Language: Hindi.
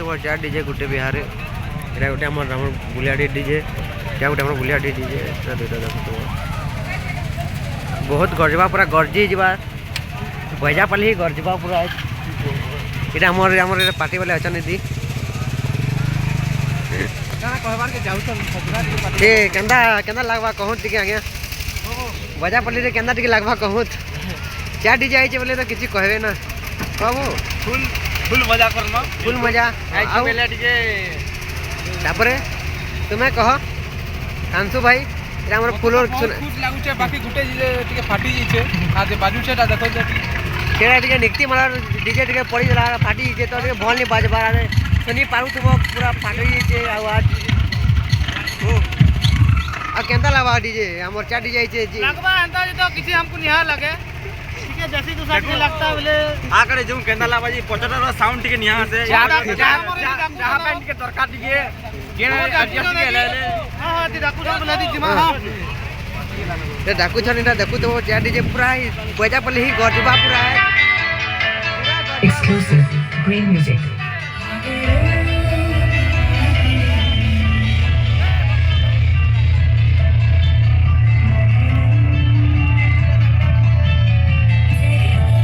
देखुव 4 डीजे गुटे बिहार एटा गुटे हमर बुलियाडी डीजे क्या गुटे हमर बुलियाडी डीजे दुटा देखुव बहुत गरजबा पूरा गरजी जबा बजा पाली गरजबा पूरा एटा हमर पार्टी वाले अच्छा दी केंदा केंदा लागबा कहूँ टिके आगे बजा पल्ली रे केंदा टिके लागबा कहूँ 4 डीजे आई बोले तो किसी कहबे ना कहबो फुल फुल मजा करना फुल मजा आई बेला डीजे तापरे तुम्हें कह कांसु भाई एटा हमर फुल और खुश लागुचे बाकी गुटे डीजे टिके फाटी जेछे आजे बाजुचेटा देखो जति केरा टिके निकती मार डीजे टिके पड़ी जला फाटी जे तो टिके भल नहीं बाजबा रे सुनी पारू तुम पूरा फाटी जे आवाज ओ आ केंदा लागबा डीजे हमर 4 डीजे आई जे लागबा अंदाज तो किसी हमको निहा लगे ठीक है जैसे तो साथ लगता बोले आ करे जो केंदा लागबा जी पचटर साउंड टिके निहा से जहां पैंट के दरकार टिके के एडजस्ट के ले हां हां ती डाकू सब बोला दी जिमा हां ए डाकू छनीटा देखु तो 4 डीजे पूरा ही बजा पल्ली ही गरजबा पूरा है Exclusive Green Music.